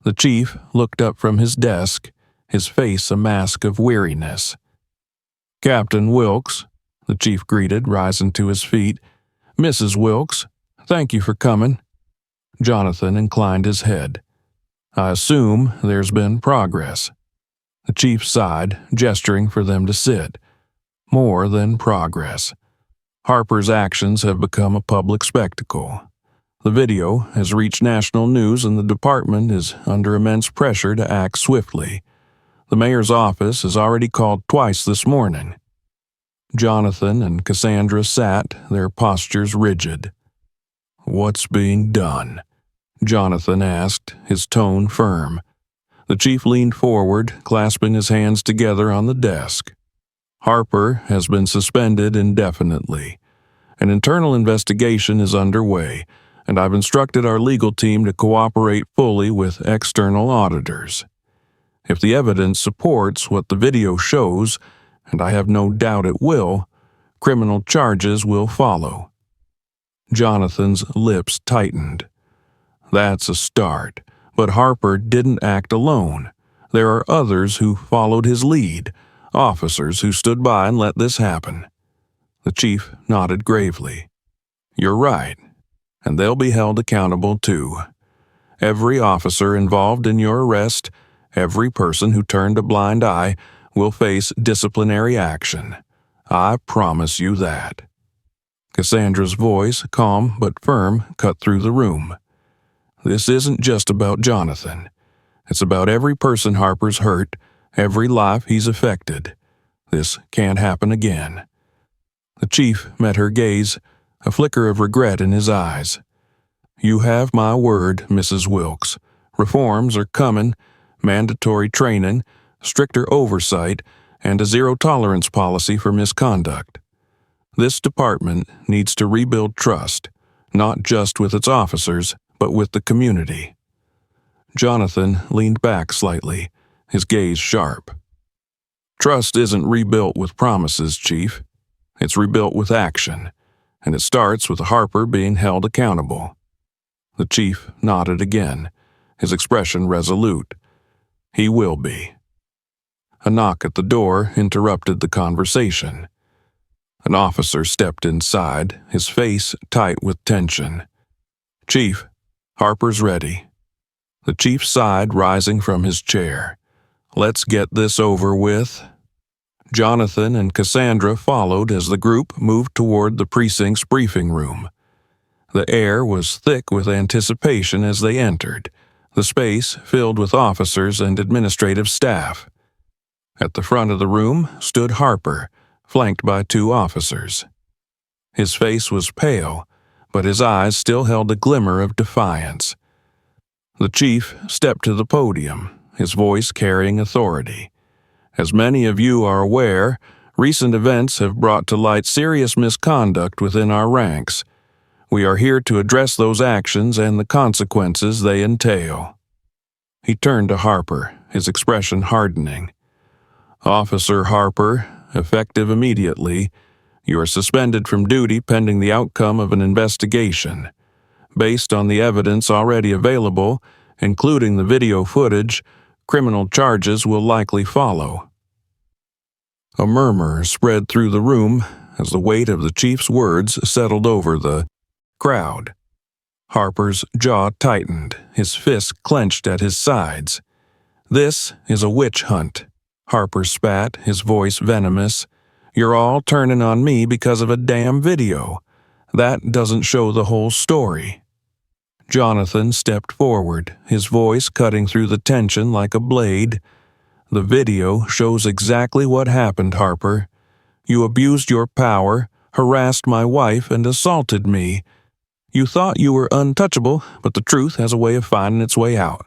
The chief looked up from his desk, his face a mask of weariness. "Captain Wilkes," the chief greeted, rising to his feet. "Mrs. Wilkes, thank you for coming." Jonathan inclined his head. "I assume there's been progress." The chief sighed, gesturing for them to sit. "More than progress. Harper's actions have become a public spectacle. The video has reached national news and the department is under immense pressure to act swiftly. The mayor's office has already called twice this morning." Jonathan and Cassandra sat, their postures rigid. "What's being done?" Jonathan asked, his tone firm. The chief leaned forward, clasping his hands together on the desk. "Harper has been suspended indefinitely. An internal investigation is underway, and I've instructed our legal team to cooperate fully with external auditors. If the evidence supports what the video shows, and I have no doubt it will, criminal charges will follow." Jonathan's lips tightened. "That's a start, but Harper didn't act alone. There are others who followed his lead, officers who stood by and let this happen." The chief nodded gravely. "You're right, and they'll be held accountable too. Every officer involved in your arrest, every person who turned a blind eye, will face disciplinary action. I promise you that." Cassandra's voice, calm but firm, cut through the room. "This isn't just about Jonathan. It's about every person Harper's hurt, every life he's affected. This can't happen again." The chief met her gaze, a flicker of regret in his eyes. "You have my word, Mrs. Wilkes. Reforms are coming, mandatory training, stricter oversight, and a zero-tolerance policy for misconduct. This department needs to rebuild trust, not just with its officers, but with the community." Jonathan leaned back slightly, his gaze sharp. "Trust isn't rebuilt with promises, Chief. It's rebuilt with action, and it starts with Harper being held accountable." The chief nodded again, his expression resolute. "He will be." A knock at the door interrupted the conversation. An officer stepped inside, his face tight with tension. "Chief, Harper's ready." The chief sighed, rising from his chair. "Let's get this over with." Jonathan and Cassandra followed as the group moved toward the precinct's briefing room. The air was thick with anticipation as they entered, the space filled with officers and administrative staff. At the front of the room stood Harper, flanked by two officers. His face was pale, but his eyes still held a glimmer of defiance. The chief stepped to the podium, his voice carrying authority. "As many of you are aware, recent events have brought to light serious misconduct within our ranks. We are here to address those actions and the consequences they entail." He turned to Harper, his expression hardening. "Officer Harper, effective immediately, you are suspended from duty pending the outcome of an investigation. Based on the evidence already available, including the video footage, criminal charges will likely follow." A murmur spread through the room as the weight of the chief's words settled over the crowd. Harper's jaw tightened, his fists clenched at his sides. "This is a witch hunt," Harper spat, his voice venomous. "You're all turning on me because of a damn video. That doesn't show the whole story." Jonathan stepped forward, his voice cutting through the tension like a blade. "The video shows exactly what happened, Harper. You abused your power, harassed my wife, and assaulted me. You thought you were untouchable, but the truth has a way of finding its way out."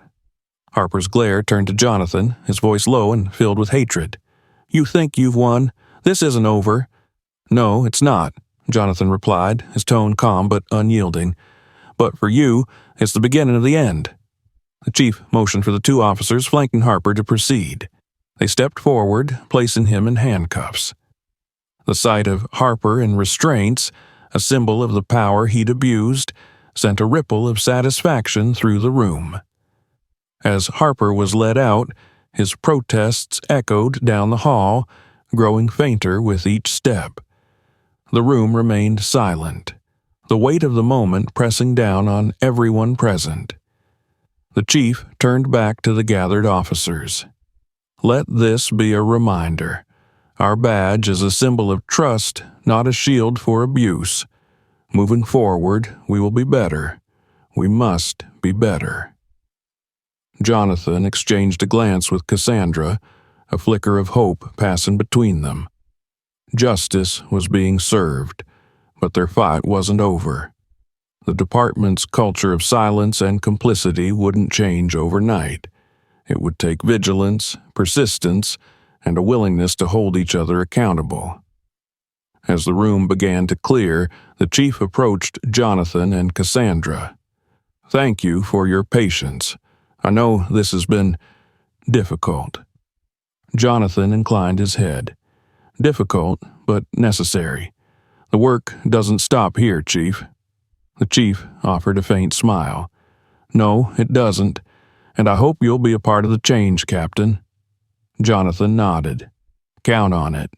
Harper's glare turned to Jonathan, his voice low and filled with hatred. "You think you've won? This isn't over." "No, it's not," Jonathan replied, his tone calm but unyielding. "But for you, it's the beginning of the end." The chief motioned for the two officers flanking Harper to proceed. They stepped forward, placing him in handcuffs. The sight of Harper in restraints, a symbol of the power he'd abused, sent a ripple of satisfaction through the room. As Harper was led out, his protests echoed down the hall, growing fainter with each step. The room remained silent, the weight of the moment pressing down on everyone present. The chief turned back to the gathered officers. "Let this be a reminder. Our badge is a symbol of trust, not a shield for abuse. Moving forward, we will be better. We must be better." Jonathan exchanged a glance with Cassandra, a flicker of hope passing between them. Justice was being served, but their fight wasn't over. The department's culture of silence and complicity wouldn't change overnight. It would take vigilance, persistence, and a willingness to hold each other accountable. As the room began to clear, the chief approached Jonathan and Cassandra. "Thank you for your patience. I know this has been difficult." Jonathan inclined his head. "Difficult, but necessary. The work doesn't stop here, Chief." The chief offered a faint smile. "No, it doesn't, and I hope you'll be a part of the change, Captain." Jonathan nodded. "Count on it."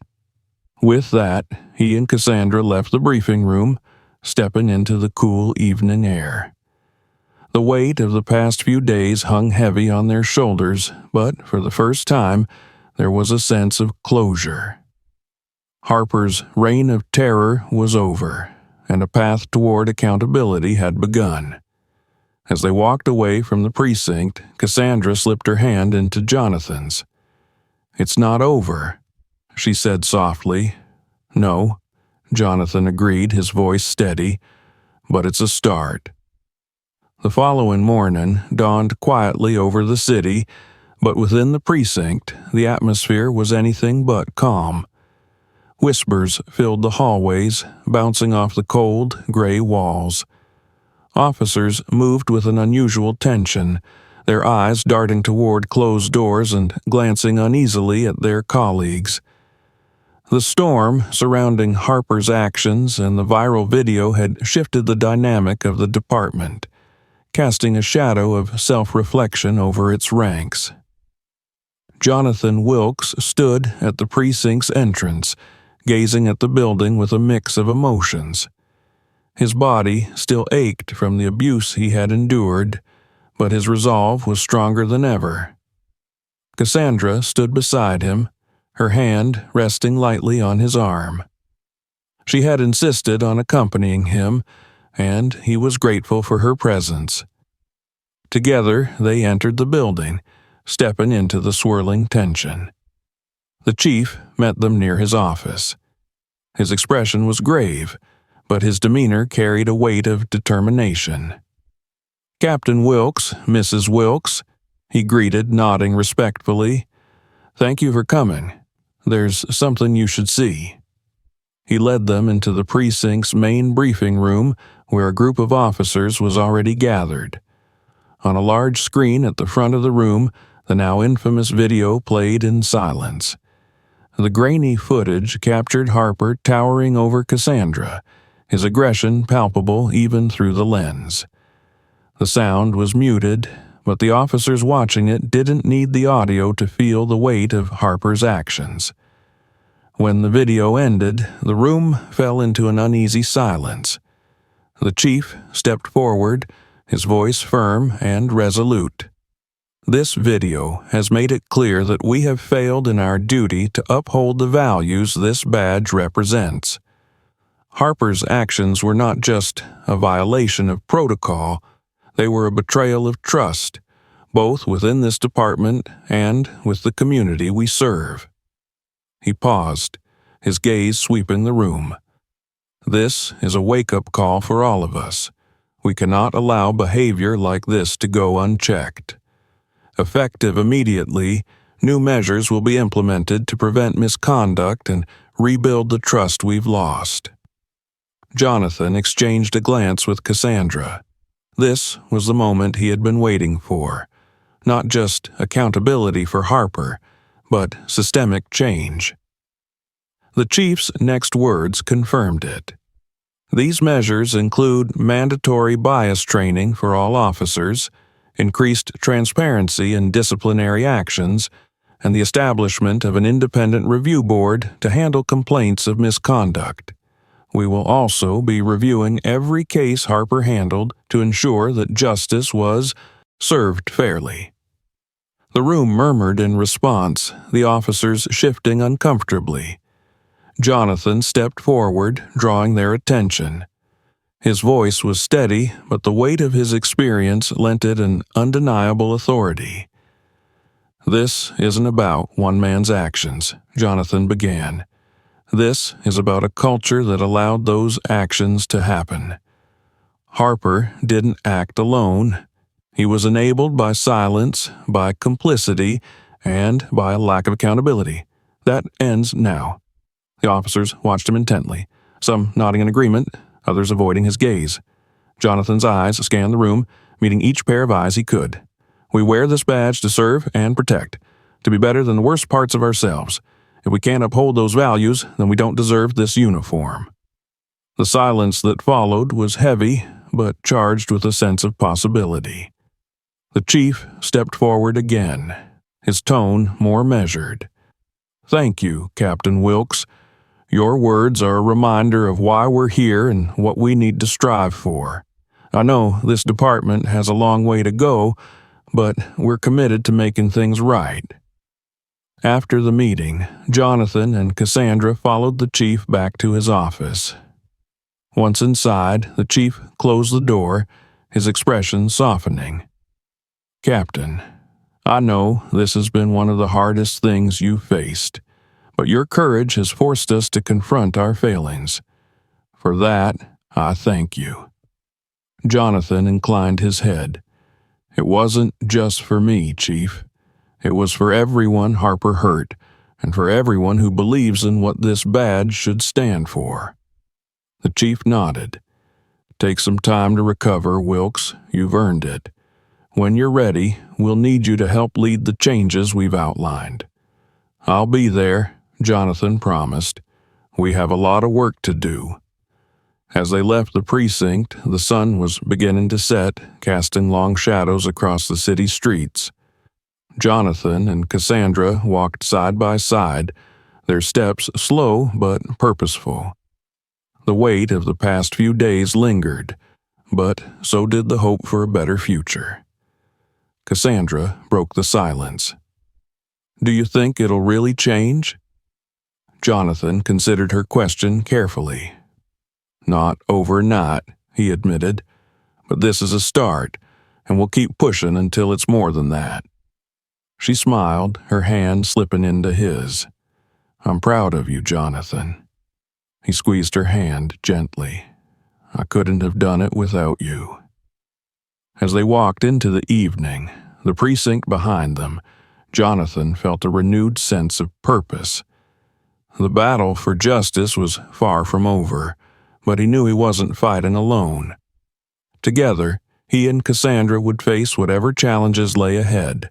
With that, he and Cassandra left the briefing room, stepping into the cool evening air. The weight of the past few days hung heavy on their shoulders, but for the first time, there was a sense of closure. Harper's reign of terror was over, and a path toward accountability had begun. As they walked away from the precinct, Cassandra slipped her hand into Jonathan's. "It's not over," she said softly. "No," Jonathan agreed, his voice steady, "but it's a start." The following morning dawned quietly over the city, but within the precinct, the atmosphere was anything but calm. Whispers filled the hallways, bouncing off the cold, gray walls. Officers moved with an unusual tension, their eyes darting toward closed doors and glancing uneasily at their colleagues. The storm surrounding Harper's actions and the viral video had shifted the dynamic of the department, casting a shadow of self-reflection over its ranks. Jonathan Wilkes stood at the precinct's entrance, gazing at the building with a mix of emotions. His body still ached from the abuse he had endured, but his resolve was stronger than ever. Cassandra stood beside him, her hand resting lightly on his arm. She had insisted on accompanying him, and he was grateful for her presence. Together they entered the building, stepping into the swirling tension. The chief met them near his office. His expression was grave, but his demeanor carried a weight of determination. "Captain Wilkes, Mrs. Wilkes," he greeted, nodding respectfully. "Thank you for coming. There's something you should see." He led them into the precinct's main briefing room, where a group of officers was already gathered. On a large screen at the front of the room, the now infamous video played in silence. The grainy footage captured Harper towering over Cassandra, his aggression palpable even through the lens. The sound was muted, but the officers watching it didn't need the audio to feel the weight of Harper's actions. When the video ended, the room fell into an uneasy silence. The chief stepped forward, his voice firm and resolute. This video has made it clear that we have failed in our duty to uphold the values this badge represents. Harper's actions were not just a violation of protocol, they were a betrayal of trust, both within this department and with the community we serve. He paused, his gaze sweeping the room. This is a wake-up call for all of us. We cannot allow behavior like this to go unchecked. Effective immediately, new measures will be implemented to prevent misconduct and rebuild the trust we've lost. Jonathan exchanged a glance with Cassandra. This was the moment he had been waiting for. Not just accountability for Harper, but systemic change. The chief's next words confirmed it. These measures include mandatory bias training for all officers, increased transparency in disciplinary actions, and the establishment of an independent review board to handle complaints of misconduct. We will also be reviewing every case Harper handled to ensure that justice was served fairly. The room murmured in response, the officers shifting uncomfortably. Jonathan stepped forward, drawing their attention. His voice was steady, but the weight of his experience lent it an undeniable authority. "This isn't about one man's actions," Jonathan began. "This is about a culture that allowed those actions to happen. Harper didn't act alone. He was enabled by silence, by complicity, and by a lack of accountability. That ends now." The officers watched him intently, some nodding in agreement, others avoiding his gaze. Jonathan's eyes scanned the room, meeting each pair of eyes he could. "We wear this badge to serve and protect, to be better than the worst parts of ourselves. If we can't uphold those values, then we don't deserve this uniform." The silence that followed was heavy, but charged with a sense of possibility. The chief stepped forward again, his tone more measured. "Thank you, Captain Wilkes. Your words are a reminder of why we're here and what we need to strive for. I know this department has a long way to go, but we're committed to making things right." After the meeting, Jonathan and Cassandra followed the chief back to his office. Once inside, the chief closed the door, his expression softening. "Captain, I know this has been one of the hardest things you've faced, but your courage has forced us to confront our failings. For that, I thank you." Jonathan inclined his head. "It wasn't just for me, Chief. It was for everyone Harper hurt, and for everyone who believes in what this badge should stand for." The chief nodded. "Take some time to recover, Wilkes. You've earned it. When you're ready, we'll need you to help lead the changes we've outlined." "I'll be there," Jonathan promised. "We have a lot of work to do." As they left the precinct, the sun was beginning to set, casting long shadows across the city streets. Jonathan and Cassandra walked side by side, their steps slow but purposeful. The weight of the past few days lingered, but so did the hope for a better future. Cassandra broke the silence. "Do you think it'll really change?" Jonathan considered her question carefully. "Not overnight," he admitted, "but this is a start, and we'll keep pushing until it's more than that." She smiled, her hand slipping into his. "I'm proud of you, Jonathan." He squeezed her hand gently. "I couldn't have done it without you." As they walked into the evening, the precinct behind them, Jonathan felt a renewed sense of purpose. The battle for justice was far from over, but he knew he wasn't fighting alone. Together, he and Cassandra would face whatever challenges lay ahead,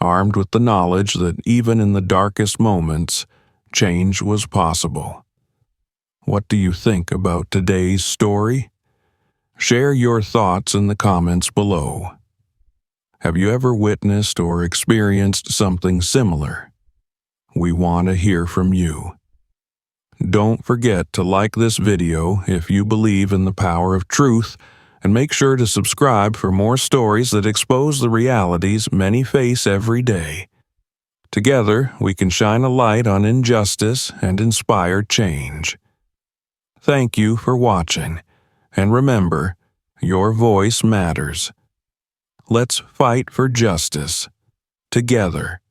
armed with the knowledge that even in the darkest moments, change was possible. What do you think about today's story? Share your thoughts in the comments below. Have you ever witnessed or experienced something similar? We want to hear from you. Don't forget to like this video if you believe in the power of truth, and make sure to subscribe for more stories that expose the realities many face every day. Together, we can shine a light on injustice and inspire change. Thank you for watching, and remember, your voice matters. Let's fight for justice, together.